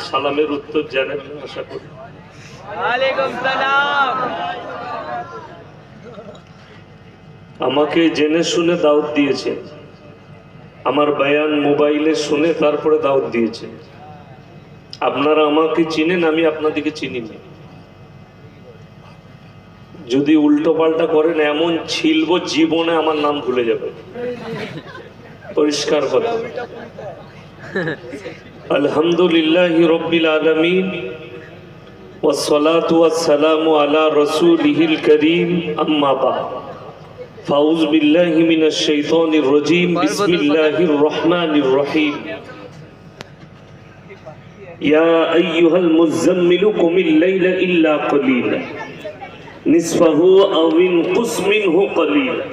সালামের উত্তর জানেন না আশা করি। ওয়ালাইকুম সালাম। আমাকে জেনে শুনে দাওয়াত দিয়েছে, আমার বয়ান মোবাইলে শুনে তারপরে দাওয়াত দিয়েছে। আপনারা আমাকে চিনেন, আমি আপনাদেরকে চিনি না। যদি উল্টো পাল্টা করেন এমন ছিলব জীবনে আমার নাম ভুলে যাবে, পরিষ্কার কথা। আলহামদুলিল্লাহি রাব্বিল আলামিন ওয়াসসালাতু ওয়াসসালামু আলা রাসূলিহিল কারীম, আম্মা বা'দ। ফাউযু বিল্লাহি মিনাশ শাইতানির রাজীম, বিসমিল্লাহির রহমানির রহিম। ইয়া আইয়ুহাল মুযাম্মিলু কুমিল লাইলা ইল্লা কালিলা নিসফাহু আও ইনকুস মিনহু কালিলা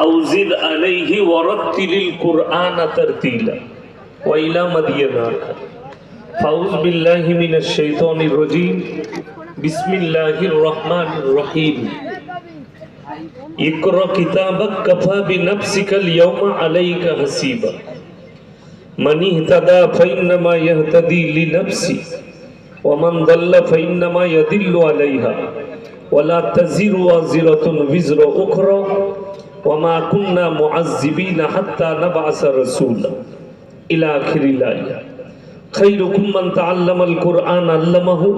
আও জিদ আলাইহি ওয়ারাত্তিলিল কুরআনা তারতিলা ওয়া ইলা মাদিয়ানা। ফাউযু বিল্লাহি মিনাশ শাইতানির রাজীম, বিসমিল্লাহির রহমানির রহিম। ইকরা কিতাবাক কাফা বিনাফসিকাল ইয়াওমা আলাইকা হাসিবা মান ইহতাদা ফাইন্নামা ইয়াহতাদি লিনাফসি ওয়া মান দাল্লা ফাইন্নামা ইয়াদিল্লু আলাইহা ওয়া লা তাজিরু ওয়াজিরাতুন বিজরা উখরা ওয়া মা কুন্না মুআযযিবিনা হাত্তা নাবআসা রাসূলা ইলা আখিরিল আয়াত। খায়রুকুম মান তাআল্লামাল কুরআন আল্লামাহু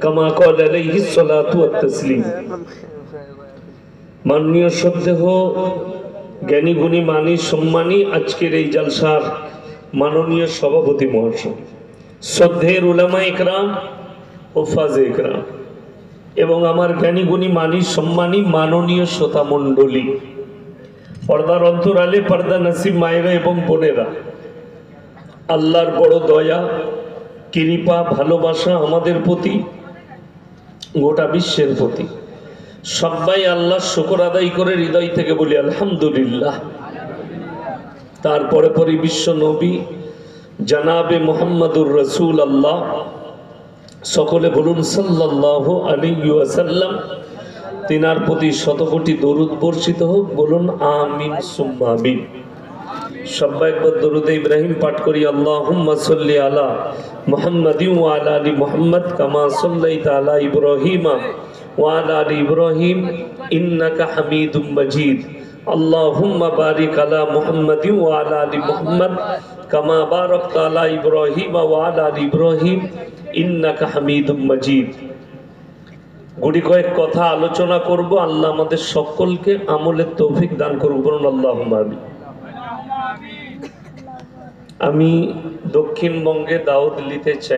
কামা ক্বালা আলাইহিস সালাতু ওয়াত তাসলিম। মাননীয় শ্রদ্ধেয় জ্ঞানী গুণী মানী সম্মানী আজকের এই জলসার মাননীয় সভাপতি মহাশয়, শ্রদ্ধের উলামা ইকরাম, হুফাজে ইকরাম এবং আমার জ্ঞানী গুণী মানী সম্মানী মাননীয় শ্রোতা মণ্ডলী, পর্দার অন্তরালে পর্দা নসিব মায়েরা এবং বোনেরা, আল্লাহর বড় দয়া কৃপা ভালোবাসা আমাদের প্রতি, গোটা বিশ্বের প্রতি। সবাই আল্লাহর শুকর আদায় করে হৃদয় থেকে বলি আলহামদুলিল্লাহ। তারপরে পরে বিশ্ব নবী জানাবে মুহাম্মাদুর রাসূলুল্লাহ, সকলে বলুন সাল্লাল্লাহু আলাইহি ওয়াসাল্লাম। তিনার প্রতি শতকোটি দরুদ বর্ষিত হোক, বলুন আমিন সুম্মা আমিন। সবাই একবার দরুদ ইব্রাহিম পাঠ করি। আল্লাহুম্মা সাল্লি আলা মুহাম্মাদিন ওয়া আলা আলি মুহাম্মাদ কামা সাল্লাইতা আলা ইব্রাহিমা ওয়া আলা আলি ইব্রাহিম ইন্নাকা হামিদুম মাজিদ। আল্লাহুম্মা বারিক আলা মুহাম্মাদিন ওয়া আলা আলি মুহাম্মাদ কামা বারাকতা আলা ইব্রাহিমা ওয়া আলা আলি ইব্রাহিম ইন্নাকা হামিদুম মাজিদ। গুটি কয়েক কথা আলোচনা করব। আল্লাহ আমাদের সকলকে আমলের তৌফিক দান করুন, বলুন আল্লাহুম্মা আমিন। আমি দক্ষিণবঙ্গে দাওয়াত নিতে চাই।